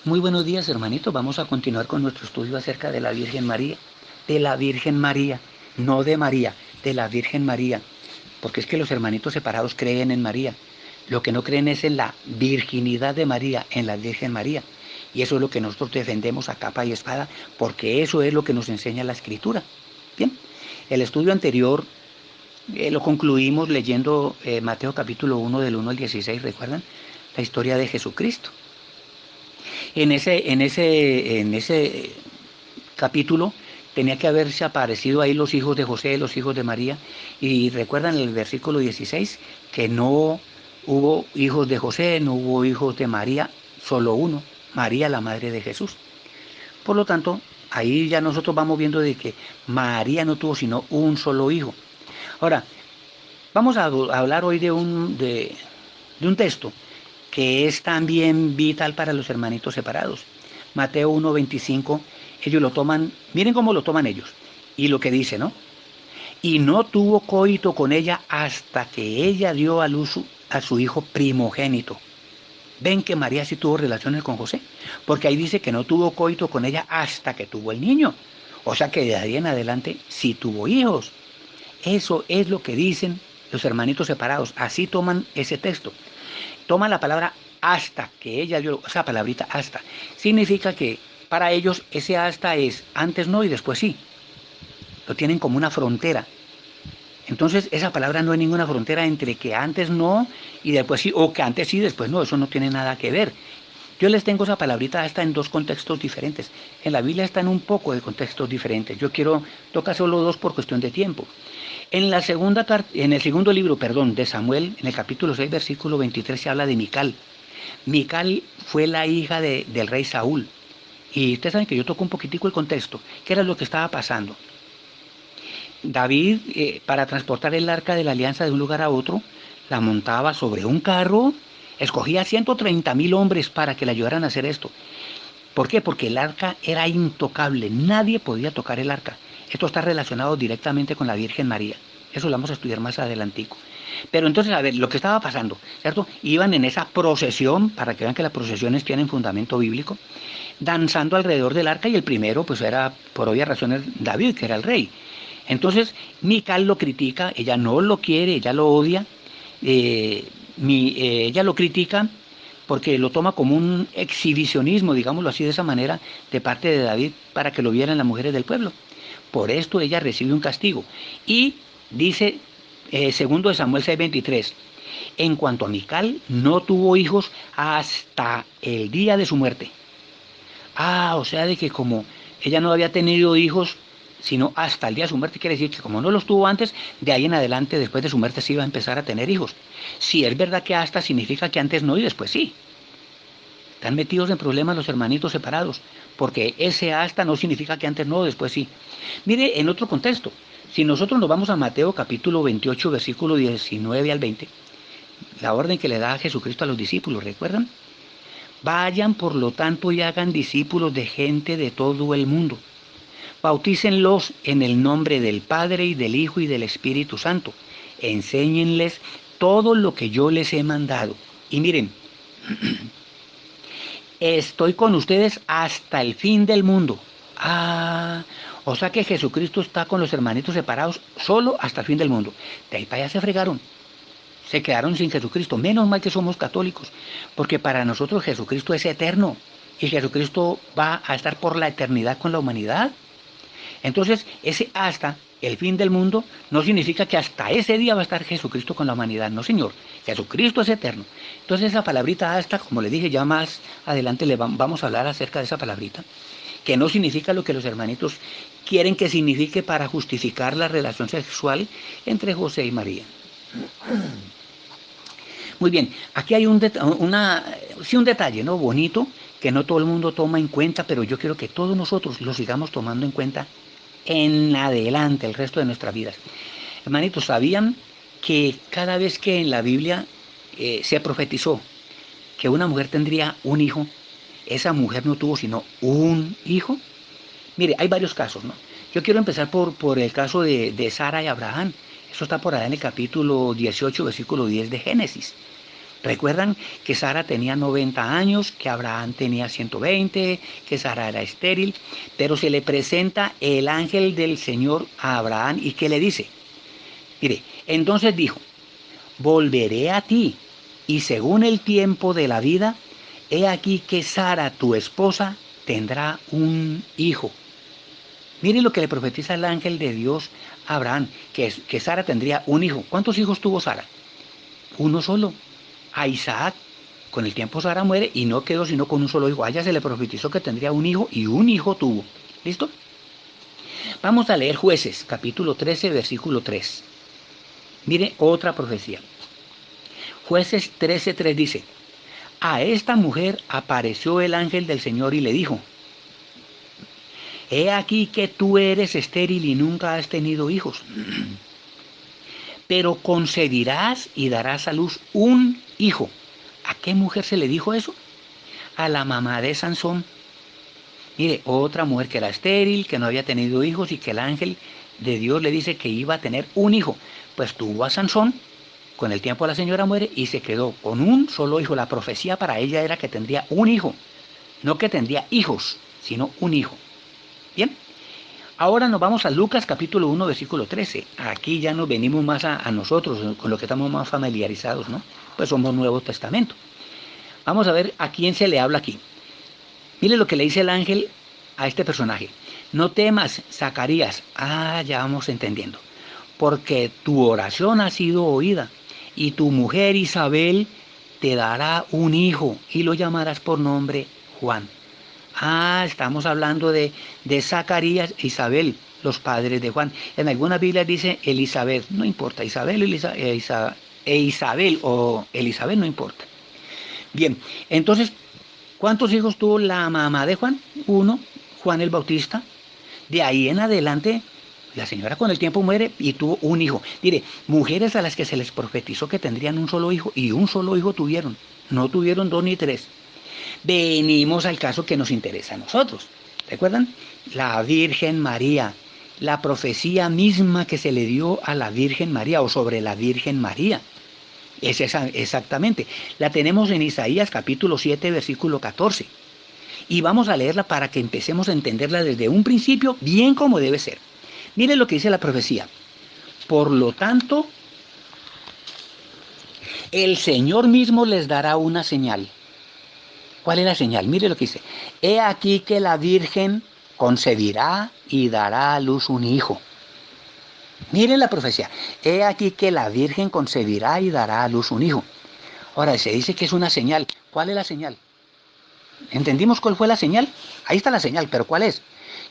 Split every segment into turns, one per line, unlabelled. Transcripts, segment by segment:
Muy buenos días, hermanitos. Vamos a continuar con nuestro estudio acerca de la Virgen María. De la Virgen María, no de María, de la Virgen María. Porque es que los hermanitos separados creen en María. Lo que no creen es en la virginidad de María, en la Virgen María. Y eso es lo que nosotros defendemos a capa y espada, porque eso es lo que nos enseña la Escritura. Bien, el estudio anterior lo concluimos leyendo Mateo capítulo 1 del 1 al 16, ¿recuerdan? La historia de Jesucristo. En ese capítulo tenía que haberse aparecido ahí los hijos de José, los hijos de María, y recuerdan el versículo 16, que no hubo hijos de José, no hubo hijos de María, solo uno, María la madre de Jesús. Por lo tanto, ahí ya nosotros vamos viendo de que María no tuvo sino un solo hijo. Ahora, vamos a hablar hoy de un texto que es también vital para los hermanitos separados. Mateo 1:25, ellos lo toman, miren cómo lo toman ellos, y lo que dice, ¿no? Y no tuvo coito con ella hasta que ella dio a luz a su hijo primogénito. Ven que María sí tuvo relaciones con José, porque ahí dice que no tuvo coito con ella hasta que tuvo el niño. O sea que de ahí en adelante sí tuvo hijos. Eso es lo que dicen los hermanitos separados. Así toman ese texto. Toma la palabra hasta, que ella dio, esa palabrita hasta, significa que para ellos ese hasta es antes no y después sí. Lo tienen como una frontera. Entonces esa palabra no hay ninguna frontera entre que antes no y después sí, o que antes sí y después no, eso no tiene nada que ver. Yo les tengo esa palabrita hasta en dos contextos diferentes. En la Biblia está en un poco de contextos diferentes. Yo quiero tocar solo dos por cuestión de tiempo. En el segundo libro, perdón, de Samuel, en el capítulo 6, versículo 23, se habla de Mical. Mical fue la hija del rey Saúl. Y ustedes saben que yo toco un poquitico el contexto. ¿Qué era lo que estaba pasando? David, para transportar el arca de la alianza de un lugar a otro, la montaba sobre un carro, escogía 130,000 hombres para que le ayudaran a hacer esto. ¿Por qué? Porque el arca era intocable, nadie podía tocar el arca. Esto está relacionado directamente con la Virgen María. Eso lo vamos a estudiar más adelantico. Pero entonces, a ver, lo que estaba pasando, ¿cierto? Iban en esa procesión, para que vean que las procesiones tienen fundamento bíblico, danzando alrededor del arca y el primero, pues era, por obvias razones, David, que era el rey. Entonces, Mical lo critica, ella no lo quiere, ella lo odia, ella lo critica porque lo toma como un exhibicionismo, digámoslo así de esa manera, de parte de David para que lo vieran las mujeres del pueblo. Por esto ella recibe un castigo. Y dice, segundo de Samuel 6:23, en cuanto a Mical, no tuvo hijos hasta el día de su muerte. Ah, o sea, de que como ella no había tenido hijos, sino hasta el día de su muerte, quiere decir que como no los tuvo antes, de ahí en adelante, después de su muerte, sí iba a empezar a tener hijos. Si es verdad que hasta significa que antes no y después sí. Están metidos en problemas los hermanitos separados, porque ese hasta no significa que antes no, después sí. Mire, en otro contexto, si nosotros nos vamos a Mateo capítulo 28, versículo 19 al 20, la orden que le da a Jesucristo a los discípulos, ¿recuerdan? Vayan, por lo tanto, y hagan discípulos de gente de todo el mundo. Bautícenlos en el nombre del Padre y del Hijo y del Espíritu Santo. Enséñenles todo lo que yo les he mandado. Y miren, estoy con ustedes hasta el fin del mundo. Ah, o sea que Jesucristo está con los hermanitos separados solo hasta el fin del mundo. De ahí para allá se fregaron. Se quedaron sin Jesucristo. Menos mal que somos católicos, porque para nosotros Jesucristo es eterno y Jesucristo va a estar por la eternidad con la humanidad. Entonces, ese hasta el fin del mundo no significa que hasta ese día va a estar Jesucristo con la humanidad. No, señor. Jesucristo es eterno. Entonces, esa palabrita hasta, como le dije, ya más adelante vamos a hablar acerca de esa palabrita, que no significa lo que los hermanitos quieren que signifique para justificar la relación sexual entre José y María. Muy bien, aquí hay un detalle, ¿no? Bonito, que no todo el mundo toma en cuenta, pero yo quiero que todos nosotros lo sigamos tomando en cuenta en adelante, el resto de nuestras vidas. Hermanitos, ¿sabían que cada vez que en la Biblia se profetizó que una mujer tendría un hijo, esa mujer no tuvo sino un hijo? Mire, hay varios casos, ¿no? Yo quiero empezar por el caso de Sara y Abraham. Eso está por allá en el capítulo 18, versículo 10 de Génesis. Recuerdan que Sara tenía 90 años, que Abraham tenía 120, que Sara era estéril, pero se le presenta el ángel del Señor a Abraham y ¿qué le dice? Mire, entonces dijo, volveré a ti y según el tiempo de la vida, he aquí que Sara, tu esposa, tendrá un hijo. Mire lo que le profetiza el ángel de Dios a Abraham, que Sara tendría un hijo. ¿Cuántos hijos tuvo Sara? Uno solo. A Isaac, con el tiempo Sara muere y no quedó sino con un solo hijo. A ella se le profetizó que tendría un hijo y un hijo tuvo. ¿Listo? Vamos a leer Jueces, capítulo 13, versículo 3. Mire otra profecía. Jueces 13:3 dice, a esta mujer apareció el ángel del Señor y le dijo, he aquí que tú eres estéril y nunca has tenido hijos, pero concebirás y darás a luz un hijo. ¿A qué mujer se le dijo eso? A la mamá de Sansón. Mire, otra mujer que era estéril, que no había tenido hijos y que el ángel de Dios le dice que iba a tener un hijo. Pues tuvo a Sansón, con el tiempo la señora muere y se quedó con un solo hijo. La profecía para ella era que tendría un hijo, no que tendría hijos, sino un hijo. Bien, ahora nos vamos a Lucas capítulo 1, versículo 13. Aquí ya nos venimos más a nosotros, con lo que estamos más familiarizados, ¿no? Pues somos Nuevo Testamento. Vamos a ver a quién se le habla aquí. Mire lo que le dice el ángel a este personaje. No temas, Zacarías. Ya vamos entendiendo. Porque tu oración ha sido oída y tu mujer Isabel te dará un hijo y lo llamarás por nombre Juan. Estamos hablando de Zacarías e Isabel, los padres de Juan. En algunas Biblias dice Elizabeth, no importa, Isabel Isabel o Elizabeth no importa. Bien, entonces, ¿cuántos hijos tuvo la mamá de Juan? Uno, Juan el Bautista. De ahí en adelante, la señora con el tiempo muere y tuvo un hijo. Mire, mujeres a las que se les profetizó que tendrían un solo hijo y un solo hijo tuvieron. No tuvieron 2 ni 3. Venimos al caso que nos interesa a nosotros. ¿Recuerdan? La Virgen María. La profecía misma que se le dio a la Virgen María o sobre la Virgen María. Es esa, exactamente. La tenemos en Isaías capítulo 7, versículo 14. Y vamos a leerla para que empecemos a entenderla desde un principio, bien como debe ser. Mire lo que dice la profecía. Por lo tanto, el Señor mismo les dará una señal. ¿Cuál es la señal? Mire lo que dice. He aquí que la Virgen concebirá y dará a luz un hijo. Miren la profecía. He aquí que la Virgen concebirá y dará a luz un hijo. Ahora, se dice que es una señal. ¿Cuál es la señal? ¿Entendimos cuál fue la señal? Ahí está la señal, pero ¿cuál es?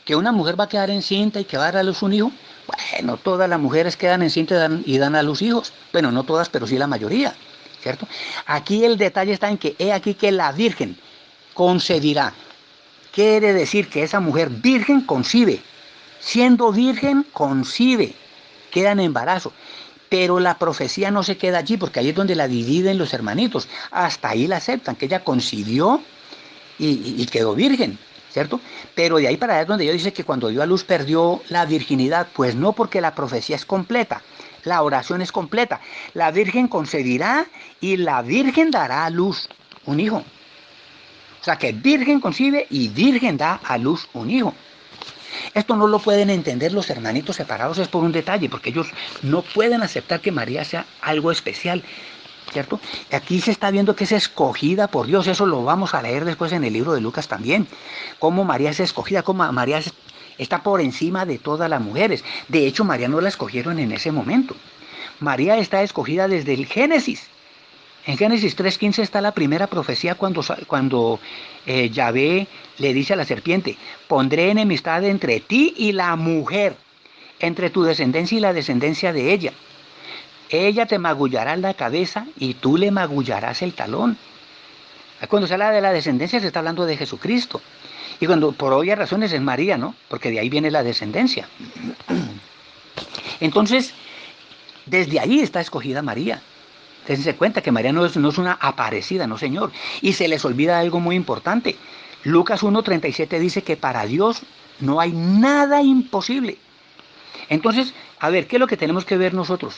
¿Que una mujer va a quedar encinta y que va a dar a luz un hijo? Bueno, todas las mujeres quedan encintas y dan a luz hijos. Bueno, no todas, pero sí la mayoría, ¿cierto? Aquí el detalle está en que he aquí que la Virgen concebirá. Quiere decir que esa mujer virgen concibe. Siendo virgen, concibe. Queda en embarazo. Pero la profecía no se queda allí, porque ahí es donde la dividen los hermanitos. Hasta ahí la aceptan, que ella concibió y quedó virgen, ¿cierto? Pero de ahí para allá es donde Dios dice que cuando dio a luz perdió la virginidad. Pues no, porque la profecía es completa. La oración es completa. La Virgen concebirá y la Virgen dará a luz un hijo. O sea que virgen concibe y virgen da a luz un hijo. Esto no lo pueden entender los hermanitos separados, es por un detalle, porque ellos no pueden aceptar que María sea algo especial, ¿cierto? Aquí se está viendo que es escogida por Dios, eso lo vamos a leer después en el libro de Lucas también, cómo María es escogida, cómo María está por encima de todas las mujeres. De hecho, María no la escogieron en ese momento. María está escogida desde el Génesis. En Génesis 3:15 está la primera profecía cuando Yahvé le dice a la serpiente, pondré enemistad entre ti y la mujer, entre tu descendencia y la descendencia de ella. Ella te magullará la cabeza y tú le magullarás el talón. Cuando se habla de la descendencia se está hablando de Jesucristo. Y cuando por obvias razones es María, ¿no? Porque de ahí viene la descendencia. Entonces, desde ahí está escogida María. Dense cuenta que María no es una aparecida, no señor. Y se les olvida algo muy importante. Lucas 1:37 dice que para Dios no hay nada imposible. Entonces, a ver, ¿qué es lo que tenemos que ver nosotros?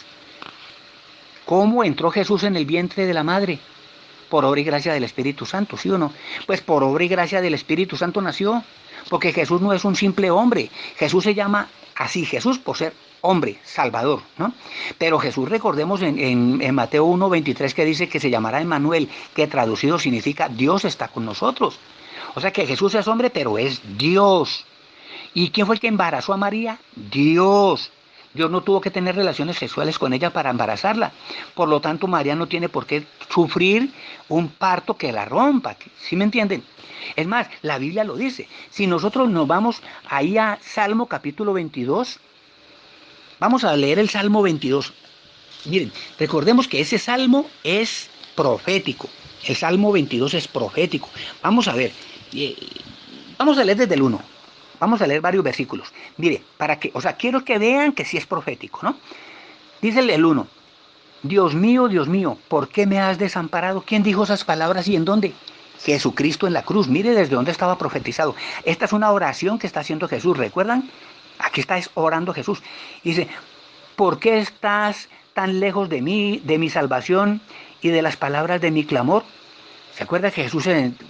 ¿Cómo entró Jesús en el vientre de la madre? por obra y gracia del Espíritu Santo, ¿sí o no? Pues por obra y gracia del Espíritu Santo nació, porque Jesús no es un simple hombre, Jesús se llama así, Jesús por ser hombre, Salvador, ¿no? Pero Jesús, recordemos en Mateo 1:23 que dice que se llamará Emmanuel, que traducido significa Dios está con nosotros. O sea que Jesús es hombre, pero es Dios. ¿Y quién fue el que embarazó a María? Dios. Dios no tuvo que tener relaciones sexuales con ella para embarazarla. Por lo tanto, María no tiene por qué sufrir un parto que la rompa. ¿Sí me entienden? Es más, la Biblia lo dice. Si nosotros nos vamos ahí a Salmo capítulo 22, vamos a leer el Salmo 22. Miren, recordemos que ese salmo es profético. El Salmo 22 es profético. Vamos a ver. Vamos a leer desde el 1. Vamos a leer varios versículos. Mire, quiero que vean que sí es profético, ¿no? Dice el 1. Dios mío, ¿por qué me has desamparado? ¿Quién dijo esas palabras y en dónde? Jesucristo en la cruz. Mire desde dónde estaba profetizado. Esta es una oración que está haciendo Jesús. ¿Recuerdan? Aquí está orando Jesús. Dice, ¿por qué estás tan lejos de mí, de mi salvación y de las palabras de mi clamor? ¿Se acuerda que Jesús,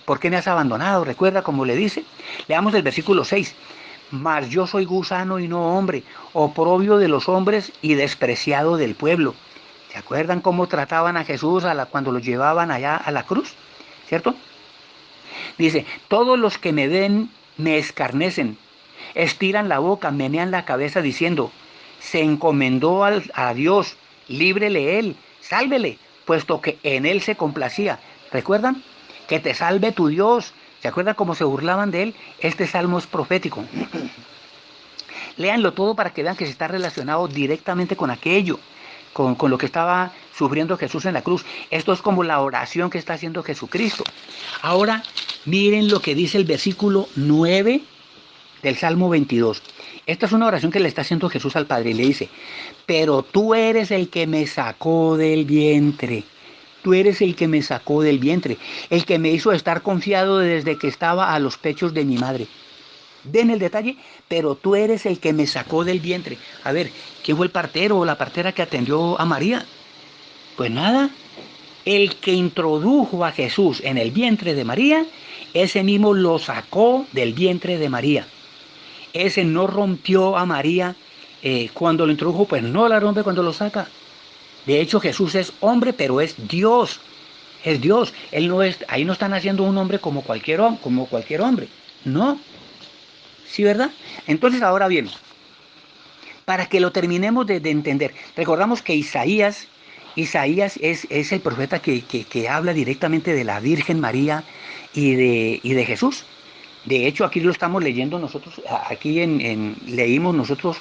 ¿por qué me has abandonado? ¿Recuerda cómo le dice? Leamos el versículo 6. Mas yo soy gusano y no hombre, oprobio de los hombres y despreciado del pueblo. ¿Se acuerdan cómo trataban a Jesús cuando lo llevaban allá a la cruz? ¿Cierto? Dice, todos los que me ven me escarnecen, estiran la boca, menean la cabeza diciendo, se encomendó a Dios, líbrele él, sálvele, puesto que en él se complacía. ¿Recuerdan? Que te salve tu Dios. ¿Se acuerdan cómo se burlaban de él? Este salmo es profético. Léanlo todo para que vean que se está relacionado directamente con aquello, con lo que estaba sufriendo Jesús en la cruz. Esto es como la oración que está haciendo Jesucristo. Ahora, miren lo que dice el versículo 9 del Salmo 22. Esta es una oración que le está haciendo Jesús al Padre y le dice, pero tú eres el que me sacó del vientre. Tú eres el que me sacó del vientre, el que me hizo estar confiado desde que estaba a los pechos de mi madre. Ven el detalle, pero tú eres el que me sacó del vientre. A ver, ¿quién fue el partero o la partera que atendió a María? Pues nada, el que introdujo a Jesús en el vientre de María, ese mismo lo sacó del vientre de María. Ese no rompió a María cuando lo introdujo, pues no la rompe cuando lo saca. De hecho, Jesús es hombre, pero es Dios. Es Dios. Él no es, ahí no están haciendo un hombre como cualquier hombre. No. ¿Sí, verdad? Entonces, ahora bien, para que lo terminemos de entender, recordamos que Isaías es el profeta que habla directamente de la Virgen María y de Jesús. De hecho, aquí lo estamos leyendo nosotros, aquí leímos nosotros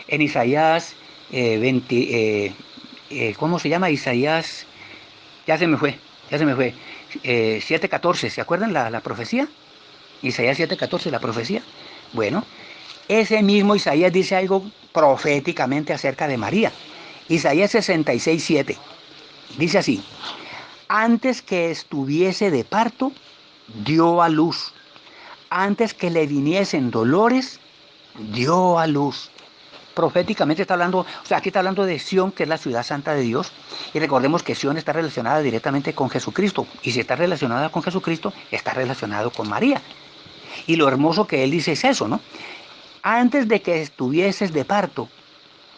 en Isaías 20... ¿cómo se llama? Isaías, ya se me fue, 7:14, ¿se acuerdan la profecía? Isaías 7:14, la profecía. Bueno, ese mismo Isaías dice algo proféticamente acerca de María. Isaías 66:7, dice así, antes que estuviese de parto, dio a luz. Antes que le viniesen dolores, dio a luz. Proféticamente está hablando, o sea, aquí está hablando de Sión, que es la ciudad santa de Dios, y recordemos que Sión está relacionada directamente con Jesucristo, y si está relacionada con Jesucristo, está relacionado con María. Y lo hermoso que él dice es eso, ¿no? Antes de que estuvieses de parto,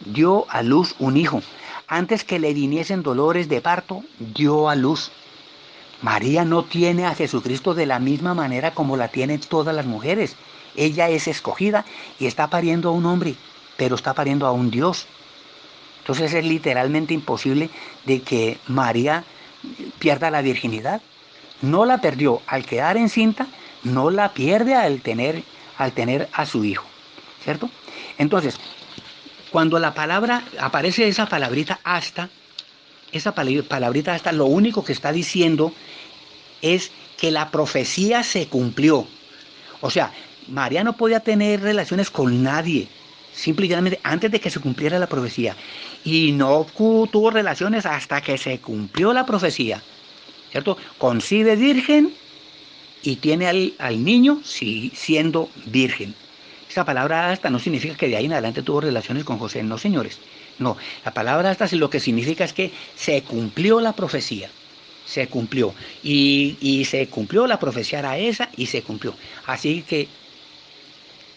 dio a luz un hijo. Antes que le viniesen dolores de parto, dio a luz. María no tiene a Jesucristo de la misma manera como la tienen todas las mujeres. Ella es escogida y está pariendo a un hombre, pero está pariendo a un Dios. Entonces es literalmente imposible de que María pierda la virginidad. No la perdió al quedar encinta, no la pierde al tener a su hijo, ¿cierto? Entonces, cuando la palabra, aparece esa palabrita hasta, lo único que está diciendo es que la profecía se cumplió. O sea, María no podía tener relaciones con nadie, simplemente antes de que se cumpliera la profecía. Y no tuvo relaciones hasta que se cumplió la profecía, ¿cierto? Concibe virgen y tiene al niño siendo virgen. Esa palabra hasta no significa que de ahí en adelante tuvo relaciones con José, no, señores. No, la palabra hasta lo que significa es que se cumplió la profecía. se cumplió. Y se cumplió, la profecía era esa y se cumplió. Así que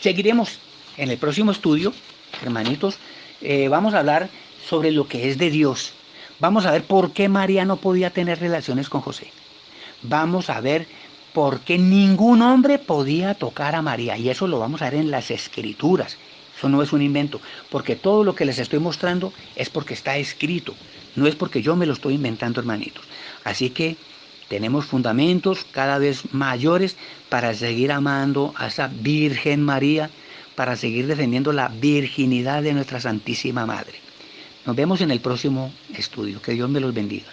seguiremos en el próximo estudio, hermanitos. Vamos a hablar sobre lo que es de Dios. Vamos a ver por qué María no podía tener relaciones con José. Vamos a ver por qué ningún hombre podía tocar a María. Y eso lo vamos a ver en las Escrituras. Eso no es un invento, porque todo lo que les estoy mostrando es porque está escrito. No es porque yo me lo estoy inventando, hermanitos. Así que tenemos fundamentos cada vez mayores para seguir amando a esa Virgen María, para seguir defendiendo la virginidad de nuestra Santísima Madre. Nos vemos en el próximo estudio. Que Dios me los bendiga.